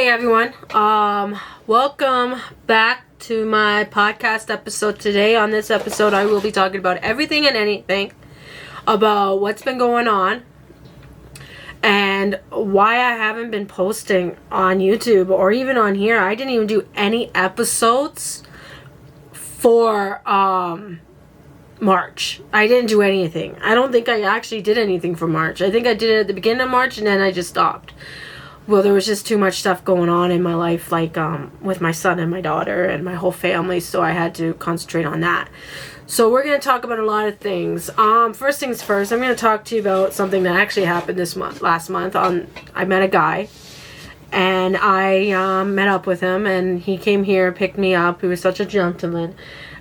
Hey everyone, welcome back to my podcast episode. Today on this episode I will be talking about everything and anything about what's been going on and why I haven't been posting on YouTube or even on here. I didn't even do any episodes for March. I didn't do anything. I don't think I actually did anything for March. I think I did it at the beginning of March and then I just stopped. Well, there was just too much stuff going on in my life, like with my son and my daughter and my whole family, so I had to concentrate on that. So we're going to talk about a lot of things. First things first, I'm going to talk to you about something that actually happened last month. I met a guy, and I met up with him, and he came here, picked me up. He was such a gentleman.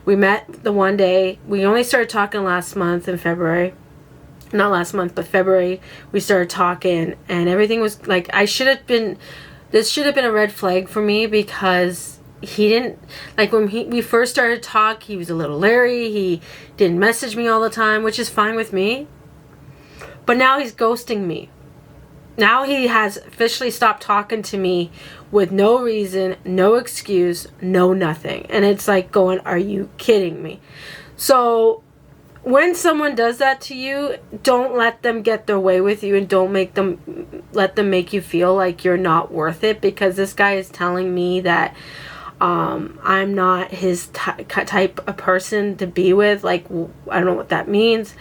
We met the one day. We only started talking last month in February. Not last month, but February, we started talking, and everything was like, this should have been a red flag for me, because he didn't, like, when we first started talk, he was a little leery. He didn't message me all the time, which is fine with me, but now he's ghosting me. Now he has officially stopped talking to me with no reason, no excuse, no nothing, and it's like going, are you kidding me? So when someone does that to you, don't let them get their way with you, and don't let them make you feel like you're not worth it, because this guy is telling me that I'm not his type of person to be with. Like, I don't know what that means.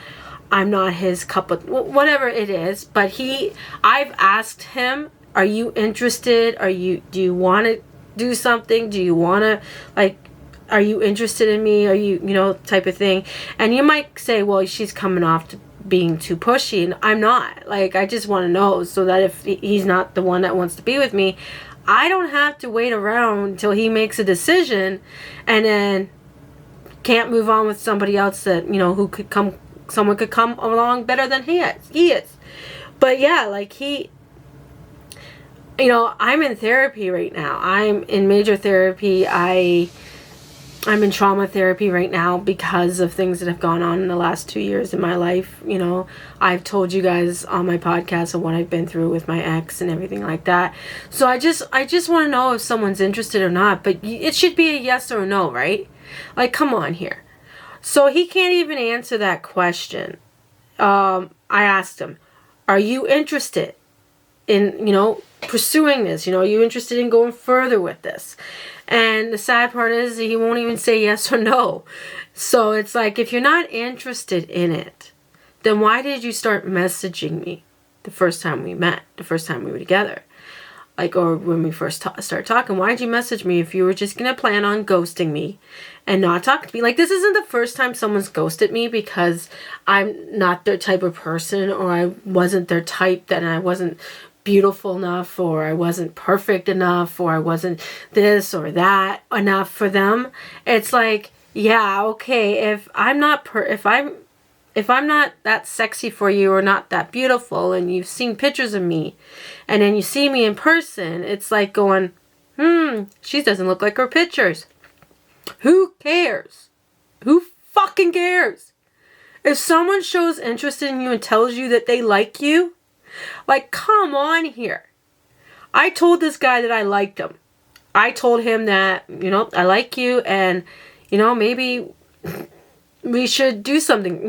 I'm not his cup of whatever it is. But I've asked him, are you interested? Do you want to do something? Do you want to, like, are you interested in me? Are you, type of thing. And you might say, well, she's coming off to being too pushy. And I'm not. Like, I just want to know, so that if he's not the one that wants to be with me, I don't have to wait around until he makes a decision and then can't move on with somebody else that, someone could come along better than he is. But yeah, like I'm in therapy right now. I'm in major therapy. I'm in trauma therapy right now because of things that have gone on in the last 2 years in my life. I've told you guys on my podcast of what I've been through with my ex and everything like that. So I just want to know if someone's interested or not, but it should be a yes or a no, right? Like, come on here. So he can't even answer that question. I asked him, are you interested in, pursuing this? Are you interested in going further with this? And the sad part is he won't even say yes or no. So it's like, if you're not interested in it, then why did you start messaging me the first time we met, the first time we were together? Like, or when we first started talking, why did you message me if you were just going to plan on ghosting me and not talking to me? Like, this isn't the first time someone's ghosted me because I'm not their type of person, or I wasn't their type, that I wasn't beautiful enough, or I wasn't perfect enough, or I wasn't this or that enough for them. It's like, yeah, okay, if I'm not that sexy for you, or not that beautiful, and you've seen pictures of me and then you see me in person, it's like going, she doesn't look like her pictures. Who cares? Who fucking cares? If someone shows interest in you and tells you that they like you, like, come on here. I told this guy that I liked him. I told him that, I like you, and, maybe we should do something,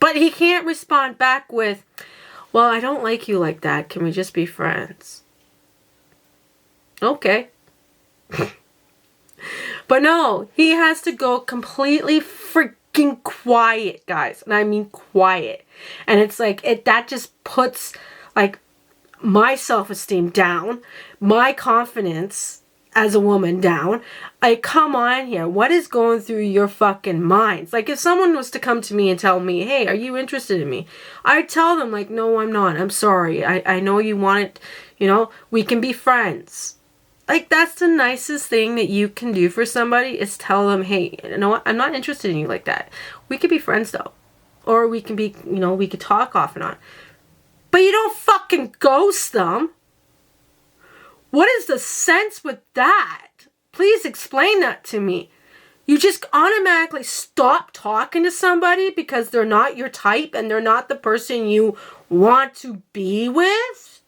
But he can't respond back with, well, I don't like you like that. Can we just be friends? Okay. But no, he has to go completely freaking quiet, guys. And I mean quiet. And it's like, that just puts, like, my self-esteem down, my confidence as a woman down. Like, come on here. What is going through your fucking minds? Like, if someone was to come to me and tell me, hey, are you interested in me? I'd tell them, like, no, I'm not. I'm sorry. I know you want it. We can be friends. Like, that's the nicest thing that you can do for somebody, is tell them, hey, you know what? I'm not interested in you like that. We could be friends, though. Or we can be, we could talk off and on. But you don't fucking ghost them. What is the sense with that? Please explain that to me. You just automatically stop talking to somebody because they're not your type and they're not the person you want to be with?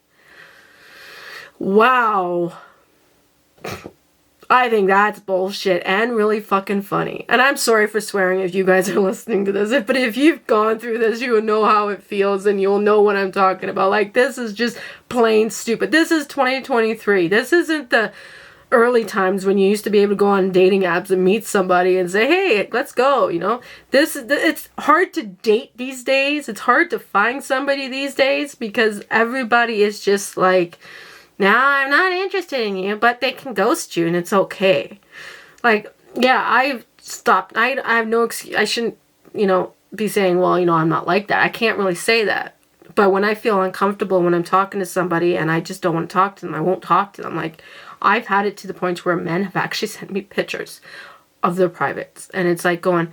Wow. I think that's bullshit and really fucking funny. And I'm sorry for swearing if you guys are listening to this, but if you've gone through this, you will know how it feels and you'll know what I'm talking about. Like, this is just plain stupid. This is 2023. This isn't the early times when you used to be able to go on dating apps and meet somebody and say, hey, let's go, you know. It's hard to date these days. It's hard to find somebody these days because everybody is just like, nah, I'm not interested in you, but they can ghost you and it's okay. Like, yeah, I've stopped. I have no excuse. I shouldn't, you know, be saying, well, you know, I'm not like that. I can't really say that. But when I feel uncomfortable when I'm talking to somebody and I just don't want to talk to them, I won't talk to them. Like, I've had it to the point where men have actually sent me pictures of their privates. And it's like going,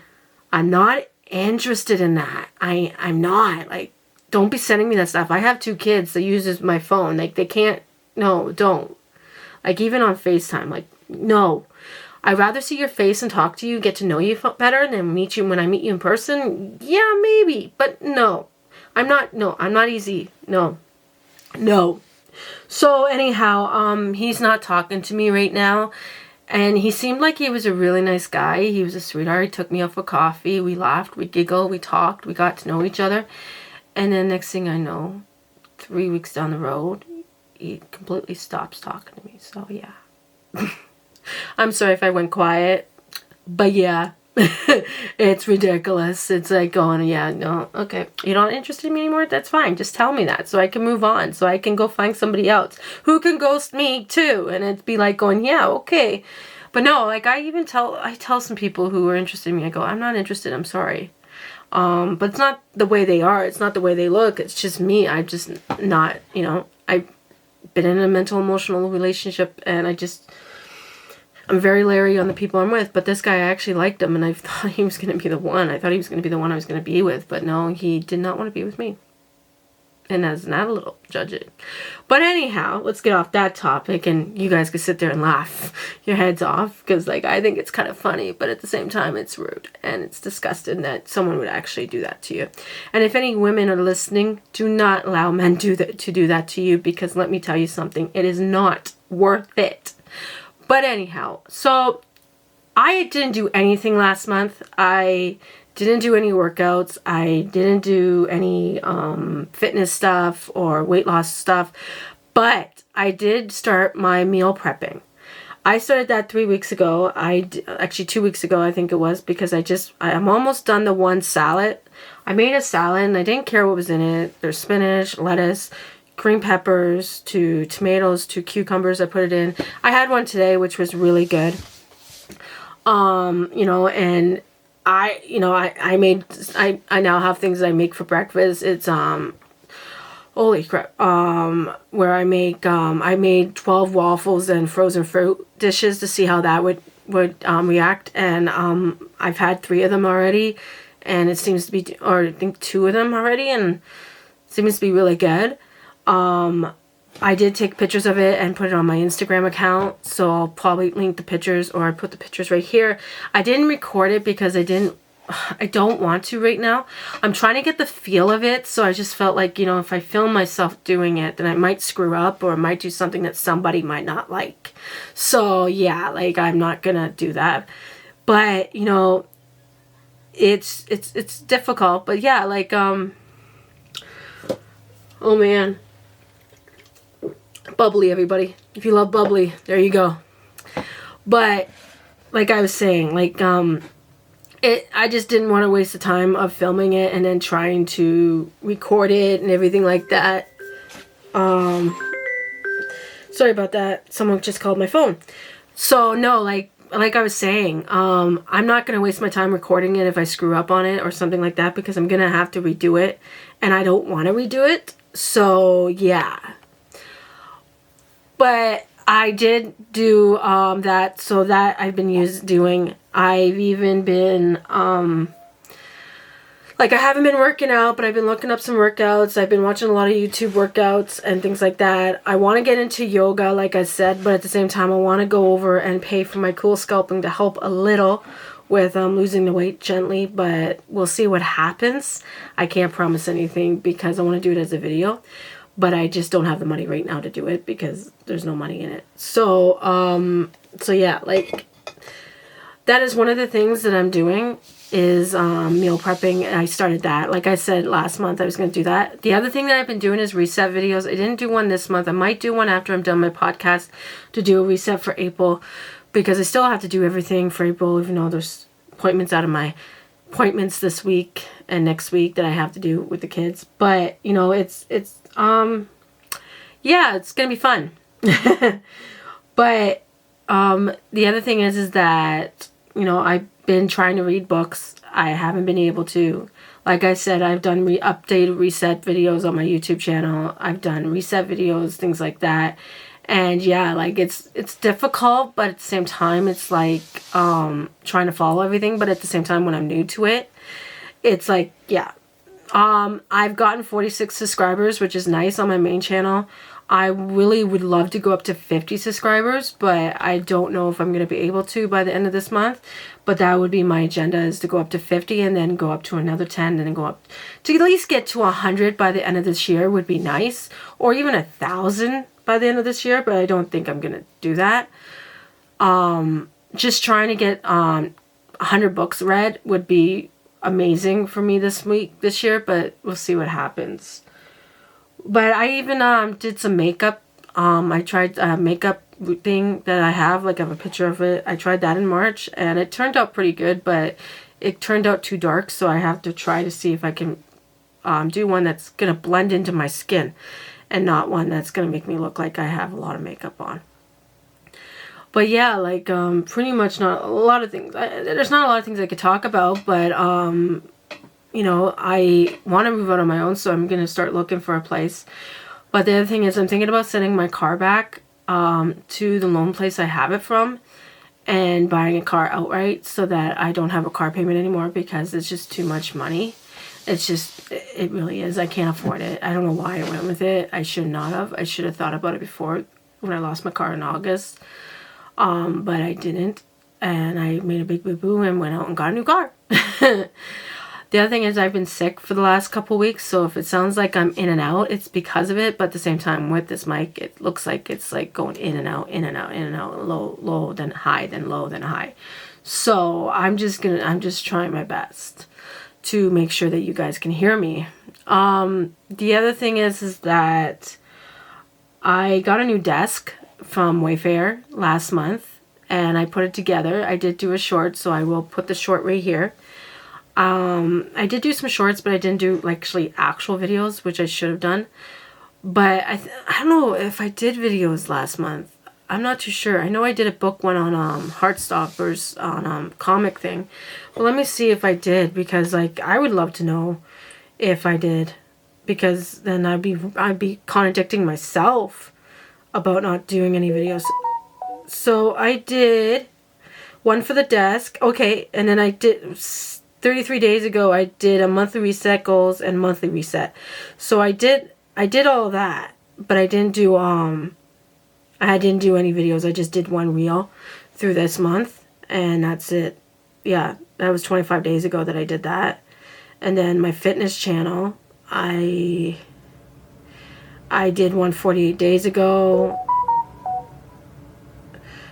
I'm not interested in that. I'm not. Like, don't be sending me that stuff. I have 2 kids that uses my phone. Like, they can't. No, don't. Like, even on FaceTime. Like, no. I'd rather see your face and talk to you, get to know you better, than meet you when I meet you in person. Yeah, maybe. But no. I'm not easy. No. So anyhow, he's not talking to me right now. And he seemed like he was a really nice guy. He was a sweetheart. He took me out for coffee. We laughed, we giggled, we talked, we got to know each other. And then next thing I know, 3 weeks down the road, he completely stops talking to me. So yeah. I'm sorry if I went quiet. But yeah. It's ridiculous. It's like going, yeah, no, okay, you're not interested in me anymore? That's fine. Just tell me that so I can move on, so I can go find somebody else who can ghost me too. And it'd be like going, yeah, okay. But no, like I tell some people who are interested in me, I go, I'm not interested, I'm sorry. But it's not the way they are, it's not the way they look, it's just me. I'm just not, you know, I've been in a mental emotional relationship and I'm very leery on the people I'm with, but this guy, I actually liked him, and I thought he was going to be the one. I thought he was going to be the one I was going to be with, but no, he did not want to be with me. And that's not a little judging. But anyhow, let's get off that topic, and you guys can sit there and laugh your heads off, because like I think it's kind of funny, but at the same time, it's rude, and it's disgusting that someone would actually do that to you. And if any women are listening, do not allow men to do that to you, because let me tell you something, it is not worth it. But anyhow, so I didn't do anything last month. I didn't do any workouts. I didn't do any fitness stuff or weight loss stuff. But I did start my meal prepping. I started that 3 weeks ago. Actually 2 weeks ago, I think it was, because I'm almost done the one salad. I made a salad and I didn't care what was in it. There's spinach, lettuce, green peppers, to tomatoes, to cucumbers. I put it in. I had one today, which was really good. You know, and I now have things that I make for breakfast. It's, holy crap, where I made 12 waffles and frozen fruit dishes to see how that would react. And, I've had 3 of them already, and it seems to be, or I think 2 of them already, and it seems to be really good. I did take pictures of it and put it on my Instagram account, so I'll probably link the pictures, or I put the pictures right here. I didn't record it because I don't want to right now. I'm trying to get the feel of it, so I just felt like, you know, if I film myself doing it, then I might screw up, or I might do something that somebody might not like. So yeah, like I'm not gonna do that. But, you know, it's difficult, but yeah, like, oh man. Bubbly, everybody. If you love bubbly, there you go. But like I was saying, like I just didn't want to waste the time of filming it and then trying to record it and everything like that. Sorry about that. Someone just called my phone. So no, like I was saying, I'm not going to waste my time recording it if I screw up on it or something like that, because I'm going to have to redo it and I don't want to redo it. So yeah. But I did do that, so that I've been doing. I've even been, like I haven't been working out, but I've been looking up some workouts. I've been watching a lot of YouTube workouts and things like that. I want to get into yoga, like I said, but at the same time, I want to go over and pay for my cool sculpting to help a little with losing the weight gently, but we'll see what happens. I can't promise anything because I want to do it as a video. but I just don't have the money right now to do it because there's no money in it. So, so yeah, like, that is one of the things that I'm doing is meal prepping. And I started that. Like I said last month, I was going to do that. The other thing that I've been doing is reset videos. I didn't do one this month. I might do one after I'm done my podcast to do a reset for April, because I still have to do everything for April, even though there's appointments out of my appointments this week and next week that I have to do with the kids. But, you know, it's yeah, it's going to be fun. But the other thing is that, you know, I've been trying to read books. I haven't been able to. Like I said, I've done updated reset videos on my YouTube channel. I've done reset videos, things like that. And yeah, like it's difficult, but at the same time, it's like trying to follow everything. But at the same time, when I'm new to it, it's like, yeah. I've gotten 46 subscribers, which is nice on my main channel. I really would love to go up to 50 subscribers, but I don't know if I'm going to be able to by the end of this month. But that would be my agenda, is to go up to 50 and then go up to another 10 and then go up to at least get to 100 by the end of this year would be nice. Or even 1,000 by the end of this year, but I don't think I'm going to do that. Just trying to get 100 books read would be amazing for me this year, but we'll see what happens. But I even did some makeup. I tried a makeup thing that I have. Like, I have a picture of it. I tried that in March, and it turned out pretty good, but it turned out too dark, so I have to try to see if I can do one that's going to blend into my skin and not one that's going to make me look like I have a lot of makeup on. But yeah, like, pretty much not a lot of things. There's not a lot of things I could talk about, but you know, I want to move out on my own, so I'm going to start looking for a place. But the other thing is, I'm thinking about sending my car back to the loan place I have it from and buying a car outright so that I don't have a car payment anymore, because it's just too much money. It's just, it really is. I can't afford it. I don't know why I went with it. I should not have. I should have thought about it before, when I lost my car in August. But I didn't. And I made a big boo-boo and went out and got a new car. The other thing is, I've been sick for the last couple weeks, so if it sounds like I'm in and out, it's because of it. But at the same time, with this mic, it looks like it's like going in and out, in and out, in and out, low, then high, then low, then high. So I'm just trying my best to make sure that you guys can hear me. The other thing is that I got a new desk from Wayfair last month, and I put it together. I did do a short, so I will put the short right here. I did do some shorts, but I didn't do actual videos, which I should have done. But I don't know if I did videos last month. I'm not too sure. I know I did a book one on Heartstoppers on comic thing. But let me see if I did, because I would love to know if I did, because then I'd be contradicting myself about not doing any videos. So I did one for the desk. Okay, and then I did 33 days ago, I did a monthly reset goals and monthly reset. So I did all of that, but I didn't do any videos. I just did one reel through this month, and that's it. Yeah, that was 25 days ago that I did that. And then my fitness channel, I did one 48 days ago.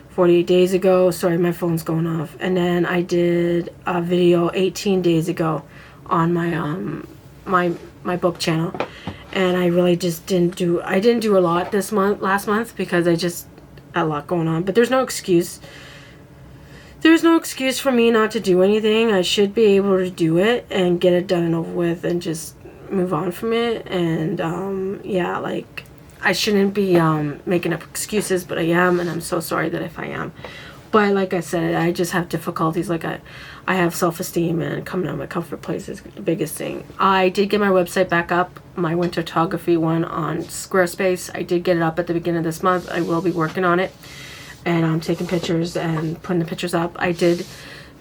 48 days ago. Sorry, my phone's going off. And then I did a video 18 days ago on my my book channel. And I really just didn't do a lot last month, because I just had a lot going on. But there's no excuse. There's no excuse for me not to do anything. I should be able to do it and get it done and over with and just move on from it. And yeah, I shouldn't be making up excuses, but I am, and I'm so sorry that if I am. But like I said, I just have difficulties. I have self-esteem, and coming out of my comfort place is the biggest thing. I did get my website back up, my winter photography one on Squarespace. I did get it up at the beginning of this month. I will be working on it, and I'm taking pictures and putting the pictures up. I did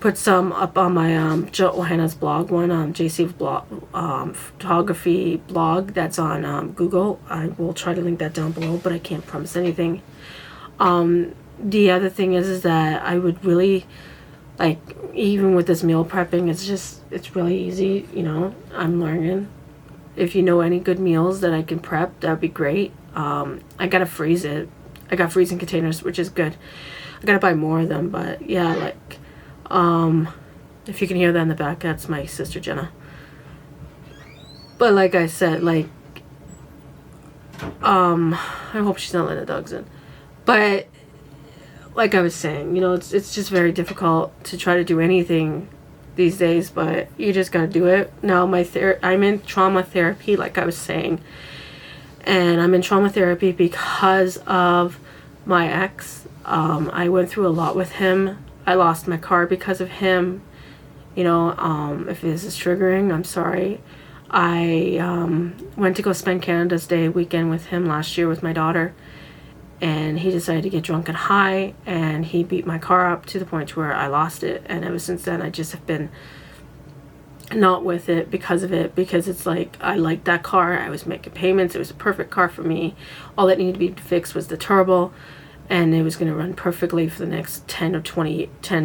put some up on my Johanna's blog one, JC blog, photography blog that's on Google. I will try to link that down below, but I can't promise anything. The other thing is that I would really, even with this meal prepping, it's really easy, I'm learning. If you know any good meals that I can prep, that'd be great. I gotta freeze it. I got freezing containers, which is good. I gotta buy more of them, but yeah, like, if you can hear that in the back, that's my sister Jenna. But like I said, like, I hope she's not letting the dogs in. But like I was saying, you know, it's just very difficult to try to do anything these days, but you just gotta do it. Now I'm in trauma therapy, like I was saying, and I'm in trauma therapy because of my ex. I went through a lot with him. I lost my car because of him. You know, if this is triggering, I'm sorry. I went to go spend Canada's Day weekend with him last year with my daughter, and he decided to get drunk and high, and he beat my car up to the point where I lost it. And ever since then, I just have been not with it because of it, because it's like, I liked that car. I was making payments. It was a perfect car for me. All that needed to be fixed was the turbo, and it was going to run perfectly for the next 10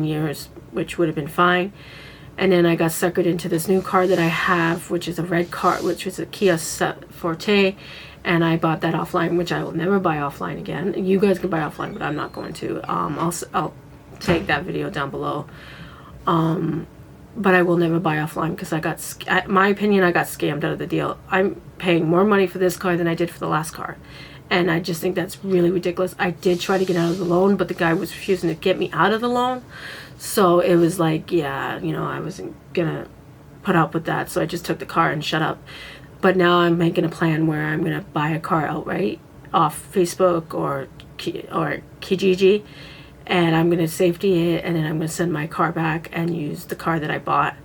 years, which would have been fine. And then I got suckered into this new car that I have, which is a red car, which is a Kia Forte. And I bought that offline, which I will never buy offline again. You guys can buy offline, but I'm not going to. I'll take that video down below. But I will never buy offline because my opinion, I got scammed out of the deal. I'm paying more money for this car than I did for the last car. And I just think that's really ridiculous. I did try to get out of the loan, but the guy was refusing to get me out of the loan. So it was like, yeah, you know, I wasn't going to put up with that. So I just took the car and shut up. But now I'm making a plan where I'm going to buy a car outright off Facebook or Kijiji, and I'm going to safety it, and then I'm going to send my car back and use the car that I bought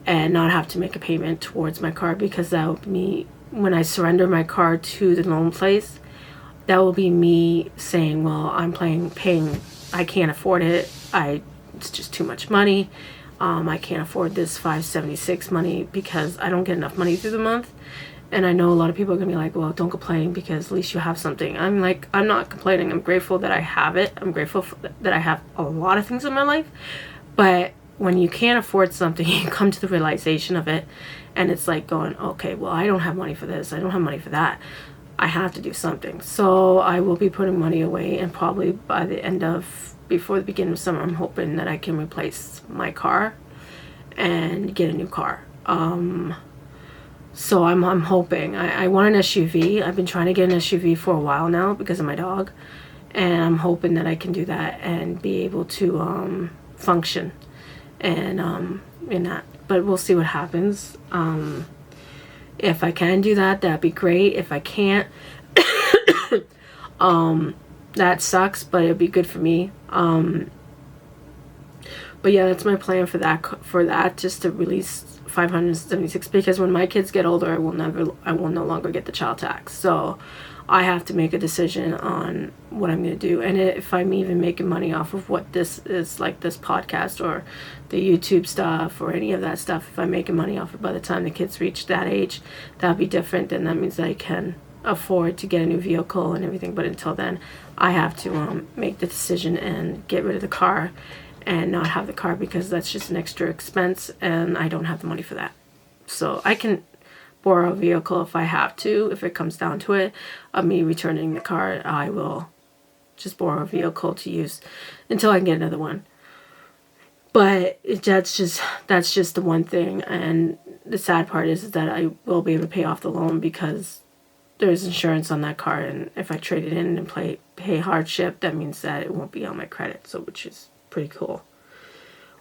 and not have to make a payment towards my car, because that will be me, when I surrender my car to the loan place, that will be me saying, well, I'm paying, I can't afford it. It's just too much money. I can't afford this $576 money because I don't get enough money through the month. And I know a lot of people are going to be like, well, don't complain because at least you have something. I'm like, I'm not complaining. I'm grateful that I have it. I'm grateful that I have a lot of things in my life. But when you can't afford something, you come to the realization of it. And it's like going, okay, well, I don't have money for this. I don't have money for that. I have to do something. So I will be putting money away, and probably by the end of, before the beginning of summer, I'm hoping that I can replace my car and get a new car. So I'm hoping. I want an SUV. I've been trying to get an SUV for a while now because of my dog. And I'm hoping that I can do that and be able to function and in that. But we'll see what happens. If I can do that, that'd be great. If I can't, that sucks, but it'd be good for me. But yeah, that's my plan for that, just to release 576, because when my kids get older, I will no longer get the child tax. So I have to make a decision on what I'm going to do. And if I'm even making money off of what this is, like this podcast or the YouTube stuff or any of that stuff, if I'm making money off it by the time the kids reach that age, that'll be different. And that means that I can afford to get a new vehicle and everything. But until then, I have to make the decision and get rid of the car and not have the car, because that's just an extra expense and I don't have the money for that. So I can borrow a vehicle if I have to. If it comes down to it, of me returning the car, I will just borrow a vehicle to use until I can get another one. But that's just the one thing. And the sad part is that I will be able to pay off the loan because there's insurance on that car, and if I trade it in and pay hardship, that means that it won't be on my credit, so which is pretty cool.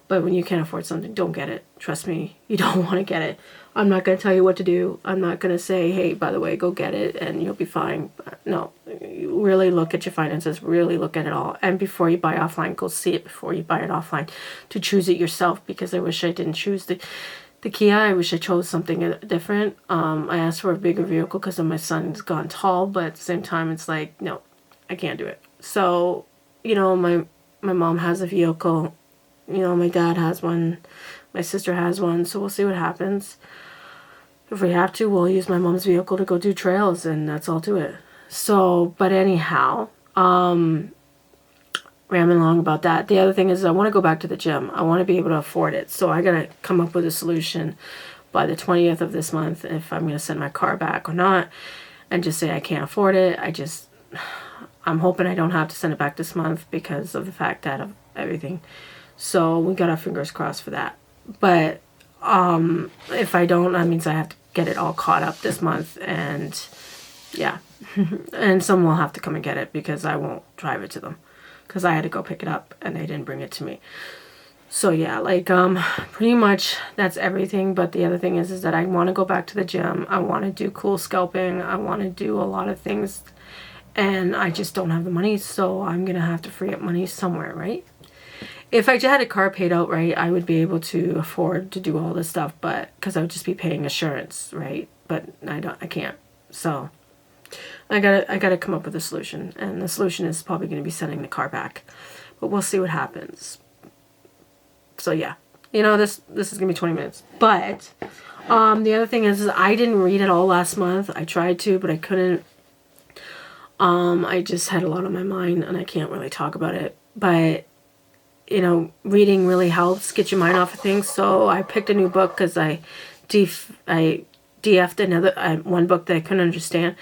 But when you can't afford something, don't get it. Trust me, you don't want to get it. I'm not going to tell you what to do. I'm not going to say, hey, by the way, go get it and you'll be fine. But no, you really look at your finances, really look at it all. And before you buy offline, go see it before you buy it offline, to choose it yourself, because I wish I didn't choose the Kia. I wish I chose something different. I asked for a bigger vehicle because my son's gone tall, but at the same time, it's like, no, I can't do it. So, you know, my mom has a vehicle. You know, my dad has one. My sister has one. So we'll see what happens. If we have to, we'll use my mom's vehicle to go do trails, and that's all to it. So, but anyhow, rambling along about that. The other thing is I want to go back to the gym. I want to be able to afford it. So I got to come up with a solution by the 20th of this month if I'm going to send my car back or not, and just say I can't afford it. I'm hoping I don't have to send it back this month because of the fact that of everything. So we got our fingers crossed for that. But if I don't, that means I have to get it all caught up this month, and yeah. And someone will have to come and get it because I won't drive it to them because I had to go pick it up and they didn't bring it to me. So yeah, like pretty much that's everything. But the other thing is that I want to go back to the gym. I want to do cool scalping. I want to do a lot of things, and I just don't have the money, so I'm gonna have to free up money somewhere, right? If I just had a car paid outright, I would be able to afford to do all this stuff, but because I would just be paying insurance, right? But I can't. So I gotta come up with a solution, and the solution is probably going to be sending the car back, but we'll see what happens. So yeah, this is gonna be 20 minutes. But the other thing is I didn't read it all last month. I tried to, but I couldn't. I just had a lot on my mind, and I can't really talk about it. But reading really helps get your mind off of things. So I picked a new book because I DF'd another one book that I couldn't understand,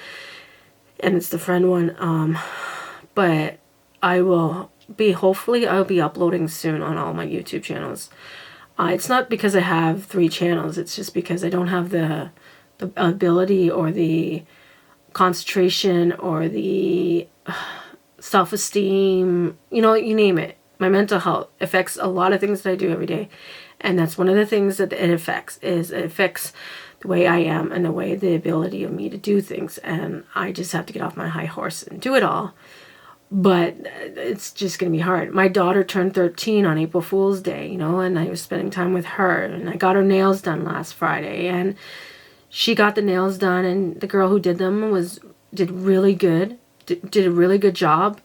and it's the friend one. But hopefully I'll be uploading soon on all my YouTube channels. It's not because I have 3 channels. It's just because I don't have the ability or the concentration or the self-esteem, you name it. My mental health affects a lot of things that I do every day. And that's one of the things that it affects, is it affects the way I am and the ability of me to do things. And I just have to get off my high horse and do it all. But it's just going to be hard. My daughter turned 13 on April Fool's Day, and I was spending time with her. And I got her nails done last Friday. And she got the nails done, and the girl who did them did really good. Did a really good job.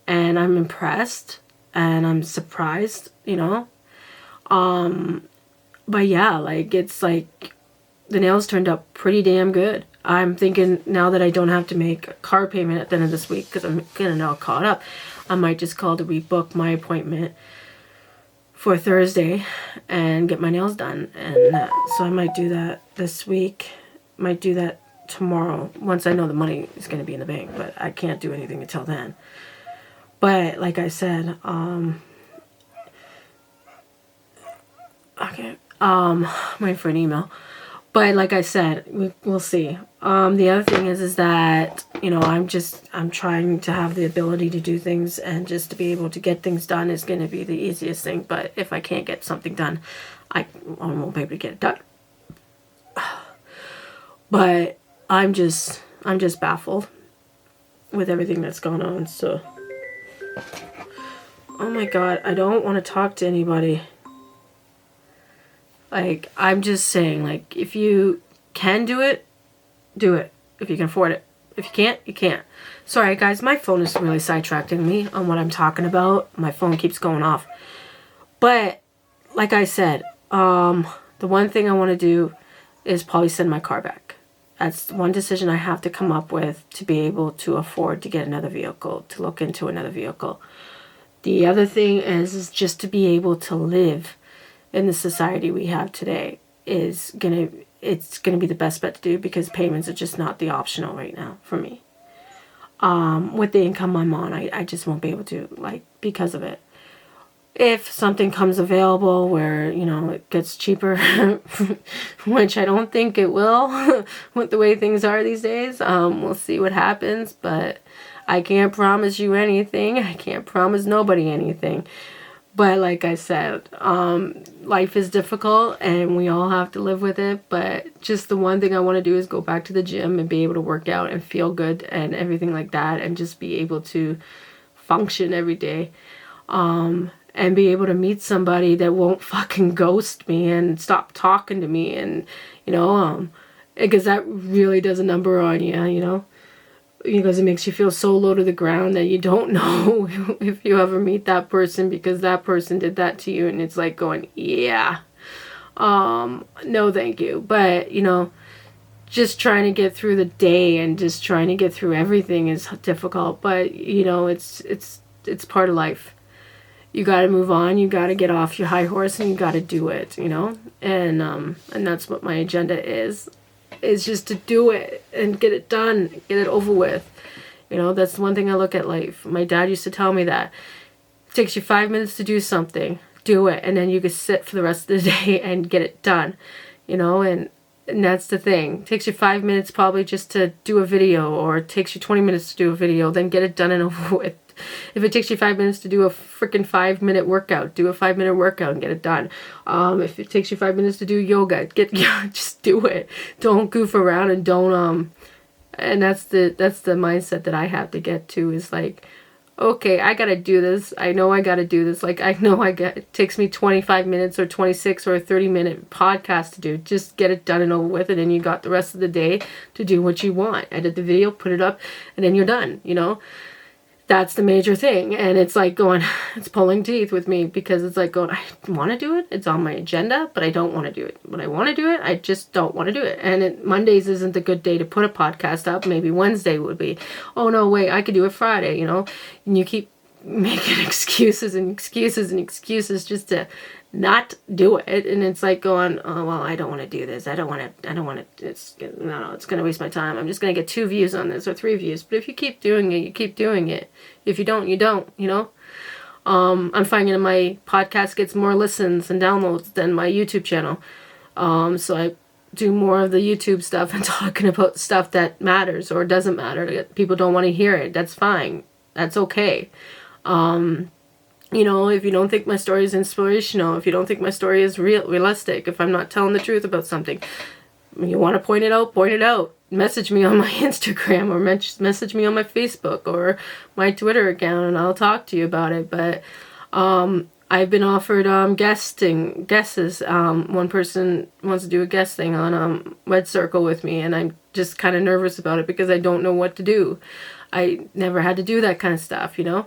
And I'm impressed. And I'm surprised, But yeah, it's like the nails turned up pretty damn good. I'm thinking now that I don't have to make a car payment at the end of this week because I'm getting all caught up, I might just call to rebook my appointment for Thursday and get my nails done. And so I might do that this week. Might do that tomorrow once I know the money is going to be in the bank. But I can't do anything until then. But like I said, okay, I'm waiting for an email. But like I said, we'll see. The other thing is that, I'm trying to have the ability to do things, and just to be able to get things done is going to be the easiest thing. But if I can't get something done, I won't be able to get it done. But I'm just baffled with everything that's gone on. So, oh my God, I don't want to talk to anybody. I'm just saying, if you can do it, do it. If you can afford it. If you can't, you can't. Sorry, guys, my phone is really sidetracking me on what I'm talking about. My phone keeps going off. But, like I said, the one thing I want to do is probably send my car back. That's one decision I have to come up with to be able to afford to get another vehicle, to look into another vehicle. The other thing is just to be able to live in the society we have today it's gonna be the best bet to do, because payments are just not the optional right now for me. With the income I'm on, I just won't be able to, because of it. If something comes available where, it gets cheaper, which I don't think it will with the way things are these days, we'll see what happens. But I can't promise you anything. I can't promise nobody anything. But like I said, life is difficult and we all have to live with it. But just the one thing I want to do is go back to the gym and be able to work out and feel good and everything like that, and just be able to function every day. And be able to meet somebody that won't fucking ghost me and stop talking to me, and, because that really does a number on you, because it makes you feel so low to the ground that you don't know if you ever meet that person, because that person did that to you, and it's like going, yeah, no thank you. But, just trying to get through the day and just trying to get through everything is difficult, but, it's part of life. you got to move on. You got to get off your high horse and you got to do it, you know? And that's what my agenda is just to do it and get it done, get it over with. You know, that's one thing I look at life. My dad used to tell me that it takes you 5 minutes to do something, do it, and then you can sit for the rest of the day and get it done, you know, and that's the thing. It takes you 5 minutes probably just to do a video, or it takes you 20 minutes to do a video, then get it done and over with. If it takes you 5 minutes to do a freaking 5-minute workout, do a 5-minute workout and get it done. If it takes you 5 minutes to do yoga, just do it. Don't goof around and don't and that's the mindset that I have to get to, is like, okay, I gotta do this. I know I gotta do this. Like, I know it takes me 25 minutes or 26 or a 30-minute podcast to do. Just get it done and over with, and then you got the rest of the day to do what you want. Edit the video, put it up, and then you're done, you know? That's the major thing. And it's like it's pulling teeth with me, because it's like I want to do it. It's on my agenda, but I don't want to do it. When I want to do it, I just don't want to do it. And Mondays isn't a good day to put a podcast up. Maybe Wednesday would be. Oh, no, wait, I could do it Friday, you know? And you keep making excuses and excuses and excuses just to not do it. And it's like going, oh, well, I don't want to do this. I don't want to, it's going to waste my time. I'm just going to get 2 views on this or 3 views. But if you keep doing it, you keep doing it. If you don't, you don't, you know? I'm finding my podcast gets more listens and downloads than my YouTube channel. So I do more of the YouTube stuff and talking about stuff that matters or doesn't matter. People don't want to hear it. That's fine. That's okay. You know, if you don't think my story is inspirational, if you don't think my story is realistic, if I'm not telling the truth about something, you want to point it out. Message me on my Instagram, or message me on my Facebook or my Twitter account, and I'll talk to you about it. But I've been offered guesses. One person wants to do a guest thing on Red Circle with me, and I'm just kind of nervous about it because I don't know what to do. I never had to do that kind of stuff, you know.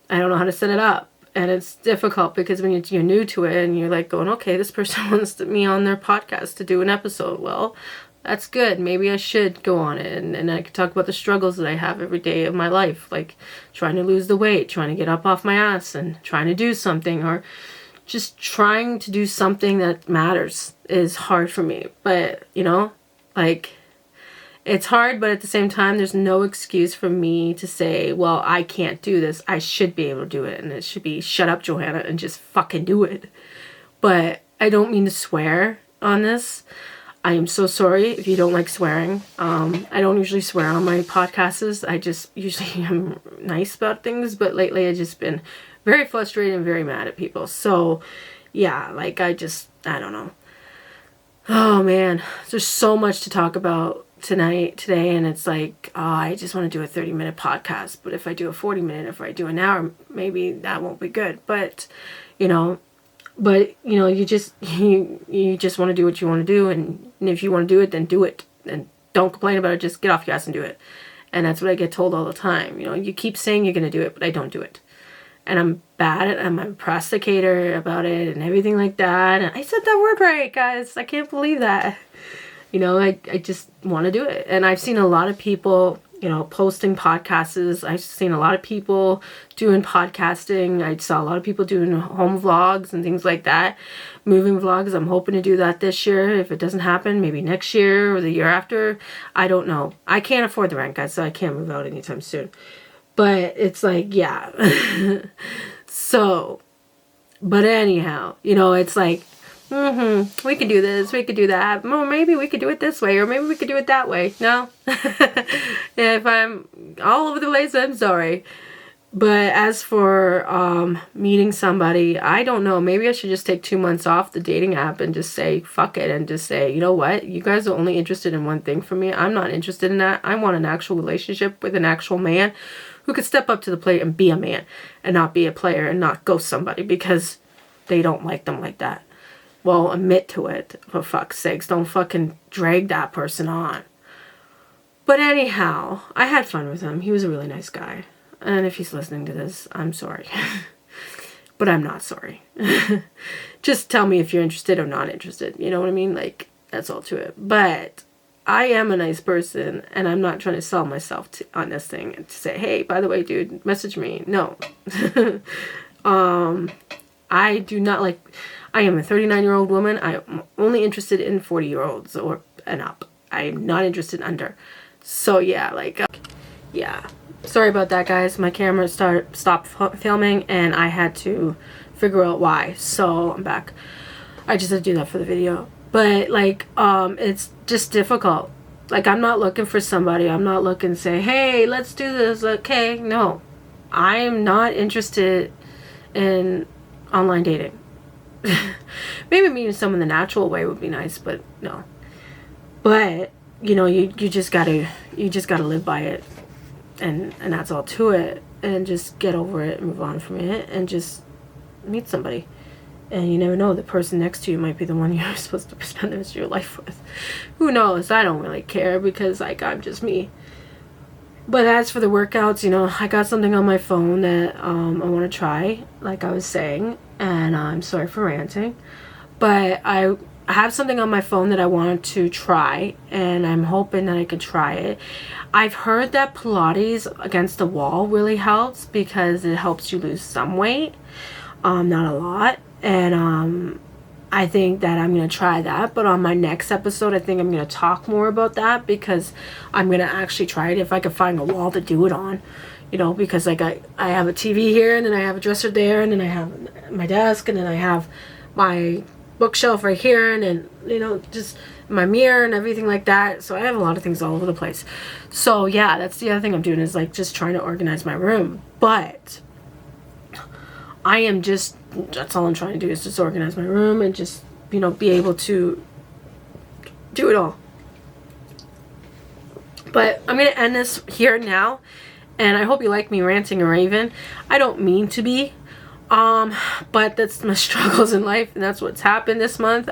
I don't know how to set it up, and it's difficult because when you're new to it and you're like going, okay, this person wants me on their podcast to do an episode. Well, that's good. Maybe I should go on it, and I could talk about the struggles that I have every day of my life, like trying to lose the weight, trying to get up off my ass and trying to do something, or just trying to do something that matters is hard for me. But, you know, like, it's hard, but at the same time, there's no excuse for me to say, well, I can't do this. I should be able to do it. And it should be, shut up, Johanna, and just fucking do it. But I don't mean to swear on this. I am so sorry if you don't like swearing. I don't usually swear on my podcasts. I just usually am nice about things. But lately, I've just been very frustrated and very mad at people. So, yeah, like, I don't know. Oh, man. There's so much to talk about today, and it's like, oh, I just want to do a 30-minute podcast. But if I do a 40-minute, if I do an hour, maybe that won't be good. But you know, you just want to do what you want to do, and if you want to do it, then do it, and don't complain about it. Just get off your ass and do it. And that's what I get told all the time. You know, you keep saying you're gonna do it, but I don't do it, and I'm bad at it. I'm a procrastinator about it and everything like that. And I said that word right, guys. I can't believe that. You know, I just want to do it. And I've seen a lot of people, you know, posting podcasts. I've seen a lot of people doing podcasting. I saw a lot of people doing home vlogs and things like that. Moving vlogs. I'm hoping to do that this year. If it doesn't happen, maybe next year or the year after. I don't know. I can't afford the rent, guys, so I can't move out anytime soon. But it's like, yeah. So, but anyhow, you know, it's like, we could do this, we could do that. Well, maybe we could do it this way, or maybe we could do it that way. No? If I'm all over the place, I'm sorry. But as for meeting somebody, I don't know. Maybe I should just take 2 months off the dating app and just say, fuck it, and just say, you know what? You guys are only interested in one thing from me. I'm not interested in that. I want an actual relationship with an actual man who could step up to the plate and be a man and not be a player and not ghost somebody because they don't like them like that. Well, admit to it, for fuck's sakes. Don't fucking drag that person on. But anyhow, I had fun with him. He was a really nice guy. And if he's listening to this, I'm sorry. But I'm not sorry. Just tell me if you're interested or not interested. You know what I mean? Like, that's all to it. But I am a nice person, and I'm not trying to sell myself on this thing and to say, hey, by the way, dude, message me. No. I do not like, I am a 39-year-old woman. I'm only interested in 40-year-olds or and up. I'm not interested in under. So yeah, like, yeah. Sorry about that, guys. My camera stopped filming, and I had to figure out why. So I'm back. I just had to do that for the video. But like, it's just difficult. Like, I'm not looking for somebody. I'm not looking to say, hey, let's do this. Okay, no. I'm not interested in online dating. Maybe meeting someone the natural way would be nice, but no. But, you know, you just gotta live by it. And that's all to it. And just get over it and move on from it and just meet somebody. And you never know, the person next to you might be the one you're supposed to spend the rest of your life with. Who knows? I don't really care because, like, I'm just me. But as for the workouts, you know, I got something on my phone that I want to try, like I was saying. And I'm sorry for ranting. But I have something on my phone that I wanted to try. And I'm hoping that I can try it. I've heard that Pilates against the wall really helps because it helps you lose some weight. Not a lot. And I think that I'm going to try that. But on my next episode, I think I'm going to talk more about that because I'm going to actually try it if I can find a wall to do it on. You know, because like I have a TV here, and then I have a dresser there, and then I have my desk, and then I have my bookshelf right here, and then, you know, just my mirror and everything like that. So I have a lot of things all over the place. So yeah, that's the other thing I'm doing is like just trying to organize my room. But I am just, that's all I'm trying to do is just organize my room and just, you know, be able to do it all. But I'm going to end this here now. And I hope you like me ranting and raving. I don't mean to be. But that's my struggles in life. And that's what's happened this month.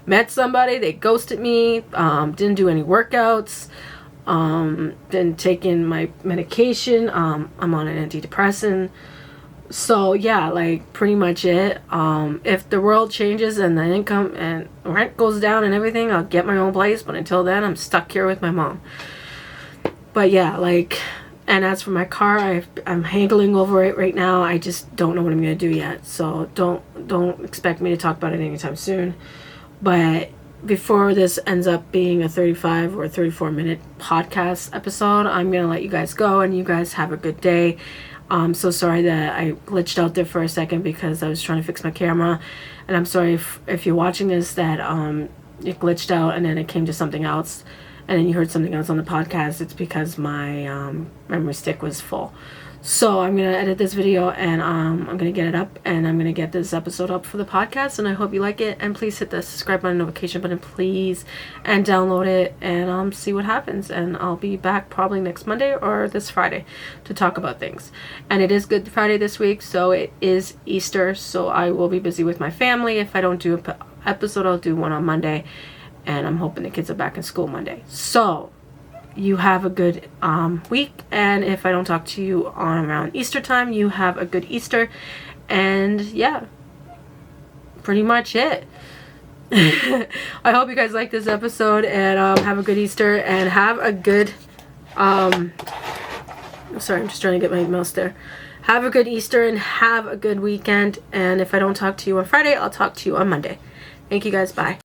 Met somebody. They ghosted me. Didn't do any workouts. Been taking my medication. I'm on an antidepressant. So yeah, like pretty much it. If the world changes and the income and rent goes down and everything, I'll get my own place. But until then, I'm stuck here with my mom. But yeah, like, and as for my car, I'm haggling over it right now. I just don't know what I'm gonna do yet. So don't expect me to talk about it anytime soon. But before this ends up being a 35 or 34 minute podcast episode, I'm gonna let you guys go, and you guys have a good day. I'm so sorry that I glitched out there for a second because I was trying to fix my camera. And I'm sorry if you're watching this that it glitched out and then it came to something else. And then you heard something else on the podcast. It's because my memory stick was full. So I'm going to edit this video, and I'm going to get it up, and I'm going to get this episode up for the podcast. And I hope you like it. And please hit the subscribe button, notification button, please. And download it and see what happens. And I'll be back probably next Monday or this Friday to talk about things. And it is Good Friday this week, so it is Easter. So I will be busy with my family. If I don't do an episode, I'll do one on Monday. And I'm hoping the kids are back in school Monday. So you have a good week. And if I don't talk to you on around Easter time, you have a good Easter. And yeah, pretty much it. I hope you guys like this episode. And have a good Easter. And have a good... I'm sorry, I'm just trying to get my mouse there. Have a good Easter and have a good weekend. And if I don't talk to you on Friday, I'll talk to you on Monday. Thank you guys. Bye.